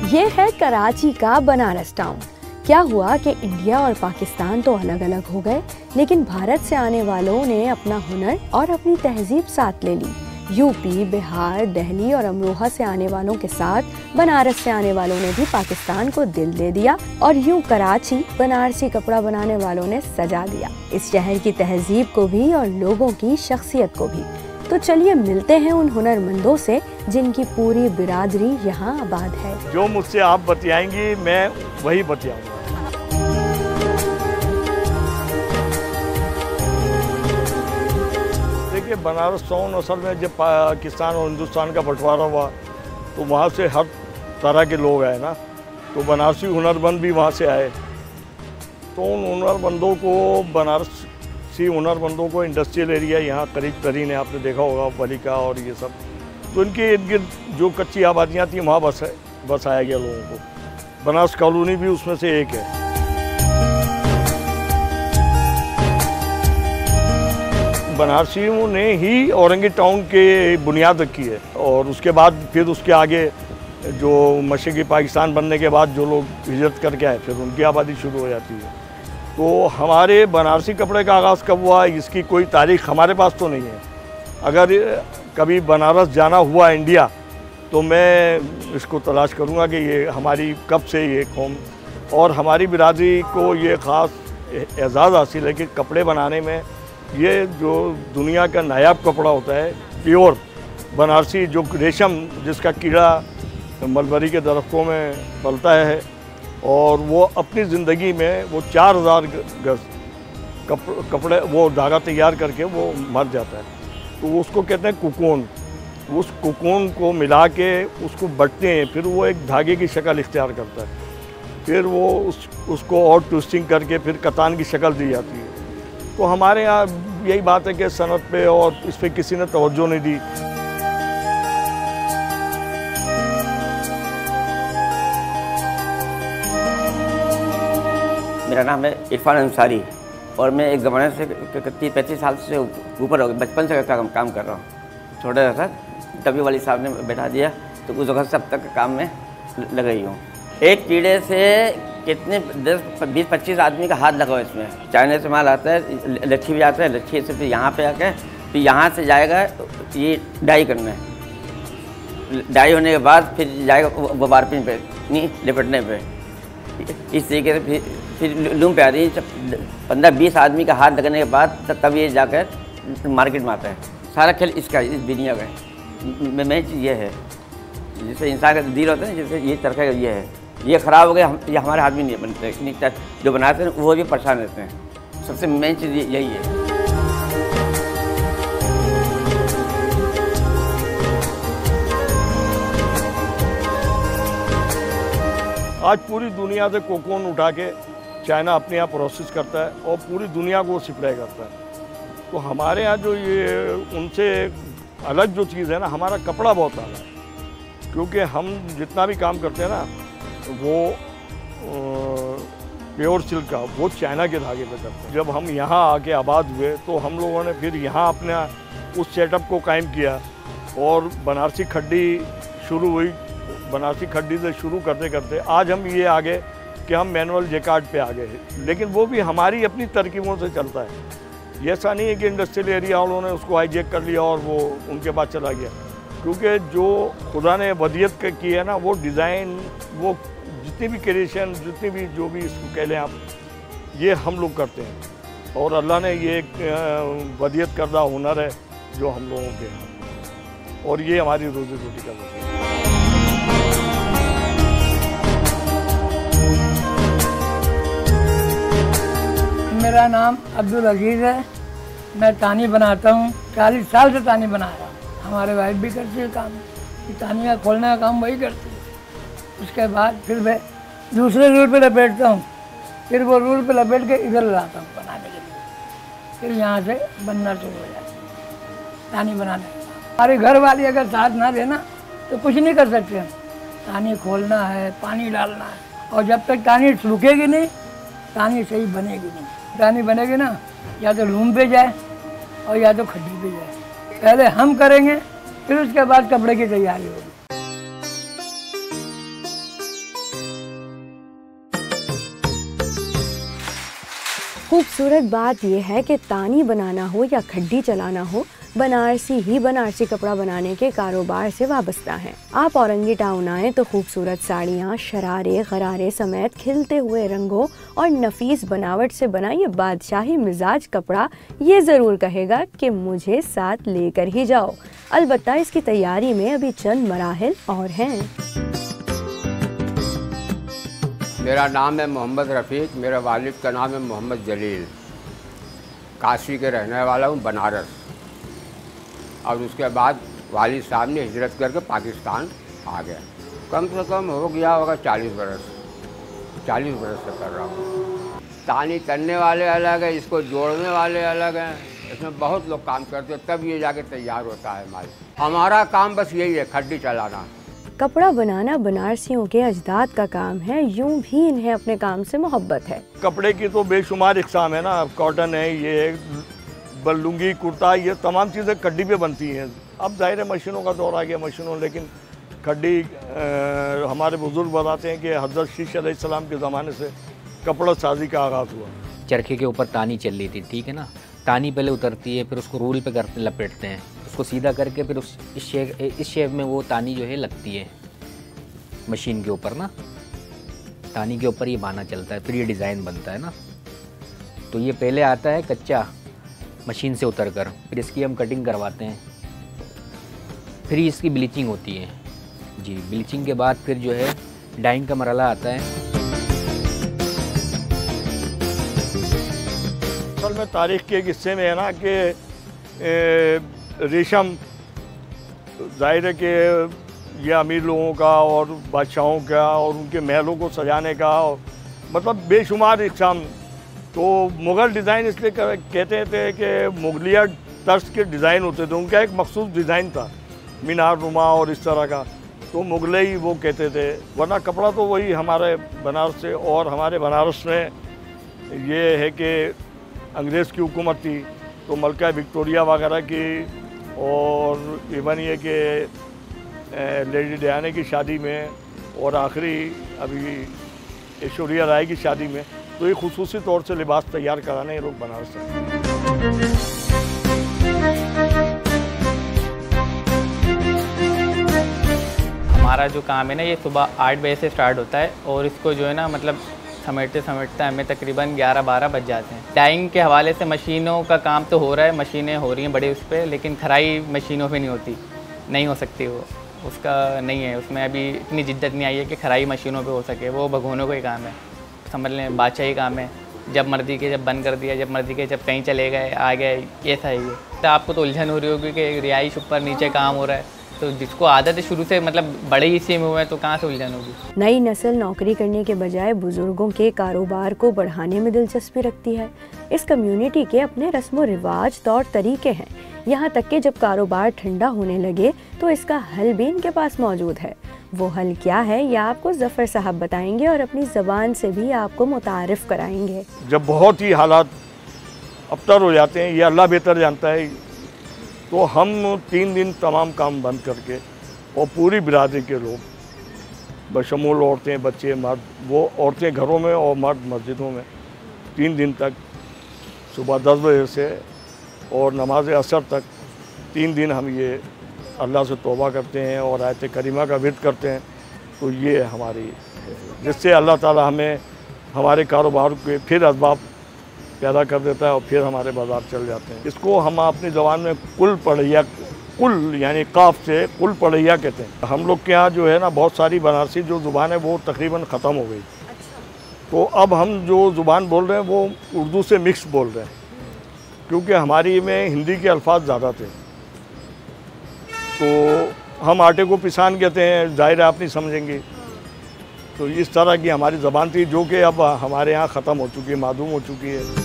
ये है कराची का बनारस टाउन। क्या हुआ कि इंडिया और पाकिस्तान तो अलग अलग हो गए, लेकिन भारत से आने वालों ने अपना हुनर और अपनी तहजीब साथ ले ली। यूपी, बिहार, दिल्ली और अमरोहा से आने वालों के साथ बनारस से आने वालों ने भी पाकिस्तान को दिल दे दिया और यूं कराची बनारसी कपड़ा बनाने वालों ने सजा दिया, इस शहर की तहजीब को भी और लोगों की शख्सियत को भी। तो चलिए मिलते हैं उन हुनरमंदों से जिनकी पूरी बिरादरी यहाँ आबाद है। जो मुझसे आप बतियाएंगी मैं वही बतियाऊंगा। देखिए, बनारस टाउन असल में जब पाकिस्तान और हिंदुस्तान का बंटवारा हुआ तो वहाँ से हर तरह के लोग आए ना, तो बनारसी हुनरमंद भी वहाँ से आए। तो उन हुनरमंदों को बनारसी हुनरमंदों को इंडस्ट्रियल एरिया यहाँ करीब तरीन है, आपने देखा होगा वलीका और ये सब, तो इनके इर्द गिर्द जो कच्ची आबादियाँ थी वहाँ बसाया गया लोगों को। बनारस कॉलोनी भी उसमें से एक है। बनारसियों ने ही औरंगी टाउन की बुनियाद रखी है और उसके बाद फिर उसके आगे जो मशरक़ी पाकिस्तान बनने के बाद जो लोग हिजरत करके आए फिर उनकी आबादी शुरू हो जाती है। तो हमारे बनारसी कपड़े का आगाज़ कब हुआ इसकी कोई तारीख़ हमारे पास तो नहीं है। अगर कभी बनारस जाना हुआ इंडिया तो मैं इसको तलाश करूँगा कि ये हमारी कब से ये कौम और हमारी बिरादरी को ये ख़ास एजाज़ हासिल है कि कपड़े बनाने में ये जो दुनिया का नायाब कपड़ा होता है प्योर बनारसी, जो रेशम जिसका कीड़ा मलबरी के दरख्तों में पलता है और वो अपनी ज़िंदगी में वो 4000 गज कपड़े वो धागा तैयार करके वो मर जाता है, तो उसको कहते हैं कुकून। उस कुकून को मिला के उसको बटते हैं, फिर वो एक धागे की शक्ल इख्तियार करता है, फिर वो उसको और ट्विस्टिंग करके फिर कतान की शक्ल दी जाती है। तो हमारे यहाँ यही बात है कि सनत पे और इस पर किसी ने तवज्जो नहीं दी। मेरा नाम है इरफान अंसारी और मैं एक ज़माने से 30-35 साल से ऊपर हो गया, बचपन से काम कर रहा हूँ। छोटा था तभी वाली साहब ने बैठा दिया तो उस वक्त से अब तक काम में लग रही हूँ। एक कीड़े से कितने 10-20-25 आदमी का हाथ लगा हुआ इसमें। चाइना से माल आता है, लच्छी भी आता है, लच्छी से फिर यहाँ पे आके फिर यहाँ से जाएगा ये डाई करना है। डाई होने के बाद फिर जाएगा वो बारपिन पे नहीं लिपटने पे। इस तरीके से फिर लूम पे आ रही है। 15-20 आदमी का हाथ लगने के बाद तब ये जाकर मार्केट में आता है। सारा खेल इसका इस दुनिया का मेन चीज़ ये है, जिससे इंसान का दिल होता है, जिससे ये तरह ये है। ये ख़राब हो गया ये हमारे हाथ में नहीं बनते, जो बनाते हैं वो भी परेशान रहते हैं। सबसे मेन चीज़ यही है। आज पूरी दुनिया से कोकून उठा के चाइना अपने यहाँ प्रोसेस करता है और पूरी दुनिया को सप्लाई करता है। तो हमारे यहाँ जो ये उनसे अलग जो चीज़ है ना, हमारा कपड़ा बहुत अलग है, क्योंकि हम जितना भी काम करते हैं ना वो प्योर सिल्क का वो चाइना के धागे पे करते हैं। जब हम यहाँ आके आबाद हुए तो हम लोगों ने फिर यहाँ अपना उस सेटअप को कायम किया और बनारसी खड्डी शुरू हुई। बनारसी खड्डी से शुरू करते करते आज हम ये आ गए कि हम मैनुअल जेकार्ड पे आ गए, लेकिन वो भी हमारी अपनी तरकीबों से चलता है। ये ऐसा नहीं है कि इंडस्ट्रियल एरिया वालों ने उसको हाईजेक कर लिया और वो उनके पास चला गया, क्योंकि जो खुदा ने वदियत की है ना, वो डिज़ाइन, वो जितनी भी क्रिएशन, जितनी भी जो भी इसको कह लें आप, ये हम लोग करते हैं और अल्लाह ने ये एक वदियत करदा हुनर है जो हम लोगों के हैं और ये हमारी रोज़ी रोटी का वजह है। मेरा नाम अब्दुल अजीज़ है। मैं तानी बनाता हूँ, 40 साल से तानी बना रहा हूँ। हमारे वाइफ भी करती है काम, तानी का खोलने का काम वही करती है। उसके बाद फिर मैं दूसरे रूल पे लपेटता हूँ, फिर वो रूल पे लपेट के इधर लाता हूँ बनाने के लिए, फिर यहाँ से बनना शुरू हो जाता है तानी बनाने। हमारे घर वाली अगर साथ ना देना तो कुछ नहीं कर सकते हम। तानी खोलना है, पानी डालना है, और जब तक तानी सूखेगी नहीं तानी सही बनेगी नहीं। तानी बनेगी ना, या तो लूम पे जाए और या तो खड्डी पे जाए। पहले हम करेंगे, फिर उसके बाद कपड़े की तैयारी होगी। खूबसूरत बात यह है कि तानी बनाना हो या खड्डी चलाना हो, बनारसी ही बनारसी कपड़ा बनाने के कारोबार से वाबस्ता है। आप औरंगी टाउन आए तो खूबसूरत साड़ियाँ, शरारे, गरारे समेत खिलते हुए रंगों और नफीस बनावट से बना ये बादशाही मिजाज कपड़ा ये ज़रूर कहेगा कि मुझे साथ लेकर ही जाओ। अलबत्ता इसकी तैयारी में अभी चंद मराहिल और हैं। मेरा नाम है मोहम्मद रफ़ीक, मेरे वालिद का नाम है मोहम्मद जलील। काशी के रहने वाला हूँ, बनारस। और उसके बाद वालिद साहब ने हिजरत करके पाकिस्तान आ गया। कम से कम हो गया होगा 40 बरस से कर रहा हूँ। तानी करने वाले अलग है, इसको जोड़ने वाले अलग हैं, इसमें बहुत लोग काम करते हैं, तब ये जाके तैयार होता है माल। हमारा काम बस यही है, खड्डी चलाना। कपड़ा बनाना बनारसियों के अजदाद का काम है, यूं भी इन्हें अपने काम से मोहब्बत है। कपड़े की तो बेशुमार इकसाम है ना, कॉटन है, ये लुंगी, कुर्ता, ये तमाम चीज़ें खड्डी पे बनती हैं। अब जाहिर है मशीनों का दौर आ गया, मशीनों, लेकिन खड्डी हमारे बुजुर्ग बताते हैं कि हज़रत शीश अलैहिस्सलाम के ज़माने से कपड़ा साजी का आगाज़ हुआ। चरखे के ऊपर तानी चल रही थी, ठीक है ना। तानी पहले उतरती है, फिर उसको रूल पे करते लपेटते हैं, उसको सीधा करके फिर इस शेप में वो तानी जो है लगती है मशीन के ऊपर ना। तानी के ऊपर ये बाना चलता है, फिर ये डिज़ाइन बनता है ना। तो ये पहले आता है कच्चा मशीन से उतर कर, फिर इसकी हम कटिंग करवाते हैं, फिर इसकी ब्लीचिंग होती है जी। ब्लीचिंग के बाद फिर जो है डाइंग का मरहला आता है। असल में तारीख़ के एक हिस्से में है ना कि रेशम, जाहिर है कि ये अमीर लोगों का और बादशाहों का और उनके महलों को सजाने का, मतलब बेशुमार इक़साम। तो मुग़ल डिज़ाइन इसलिए कहते थे कि मुगलिया तर्ज के डिज़ाइन होते थे, उनका एक मखसूस डिज़ाइन था, मीनार नुमा और इस तरह का, तो मुगलई वो कहते थे। वरना कपड़ा तो वही हमारे बनारस से। और हमारे बनारस में ये है कि अंग्रेज़ की हुकूमत थी, तो मलका विक्टोरिया वगैरह की, और इवन ये कि लेडी डियाना की शादी में, और आखिरी अभी ऐश्वर्या राय की शादी में, तो ये खुसूसी तौर से लिबास तैयार कराने ये लोग बनारस से। हमारा जो काम है ना, ये सुबह 8 बजे से स्टार्ट होता है, और इसको जो है ना मतलब समेटते समेटते हमें तकरीबन 11-12 बज जाते हैं। डाइंग के हवाले से मशीनों का काम तो हो रहा है, मशीनें हो रही हैं बड़े उस पर, लेकिन खराई मशीनों पे नहीं होती, नहीं हो सकती वो, उसका नहीं है, उसमें अभी इतनी जिद्दत नहीं आई है कि खराई मशीनों पे हो सके। वो भगोनों का ही काम है, समझ लें, बादशाही काम है। जब मर्जी के जब बंद कर दिया, जब मर्जी के जब कहीं चले गए, आ गए, ऐसा है ये। तो आपको तो उलझन हो रही होगी कि रिहाइश ऊपर नीचे काम हो रहा है, तो जिसको आदत है शुरू से, मतलब बड़े हिस्से में हुए हैं, तो कहाँ से उलझन होगी। नई नस्ल नौकरी करने के बजाय बुजुर्गों के कारोबार को बढ़ाने में दिलचस्पी रखती है। इस कम्युनिटी के अपने रस्म व रिवाज, तौर तरीके हैं, यहाँ तक कि जब कारोबार ठंडा होने लगे तो इसका हल भी इनके पास मौजूद है। वो हल क्या है यह आपको ज़फ़र साहब बताएंगे और अपनी ज़बान से भी आपको मुतारिफ़ कराएंगे। जब बहुत ही हालात अबतर हो जाते हैं, ये अल्लाह बेहतर जानता है, तो हम 3 दिन तमाम काम बंद करके, और पूरी बिरादरी के लोग, बशमूल औरतें, बच्चे, मर्द, वो औरतें घरों में और मर्द मस्जिदों में, 3 दिन तक सुबह 10 बजे से और नमाज असर तक 3 दिन हम ये अल्लाह से तौबा करते हैं और आयत करीमा का विर्द करते हैं। तो ये हमारी, जिससे अल्लाह ताला हमें हमारे कारोबार के फिर असबाब पैदा कर देता है और फिर हमारे बाज़ार चल जाते हैं। इसको हम अपनी ज़बान में कुल पढ़ैया, कुल यानी काफ से कुल पढ़ैया कहते हैं। हम लोग के यहाँ जो है ना, बहुत सारी बनारसी जो ज़ुबान है वो तकरीबन ख़त्म हो गई। तो अब हम जो ज़ुबान बोल रहे हैं वो उर्दू से मिक्स बोल रहे हैं, क्योंकि हमारी में हिंदी के अल्फाज ज़्यादा थे। तो हम आटे को पिसान कहते हैं, ज़ाहिर है आप नहीं समझेंगे। तो इस तरह की हमारी ज़बान थी, जो कि अब हमारे यहाँ ख़त्म हो चुकी है, मादूम हो चुकी है।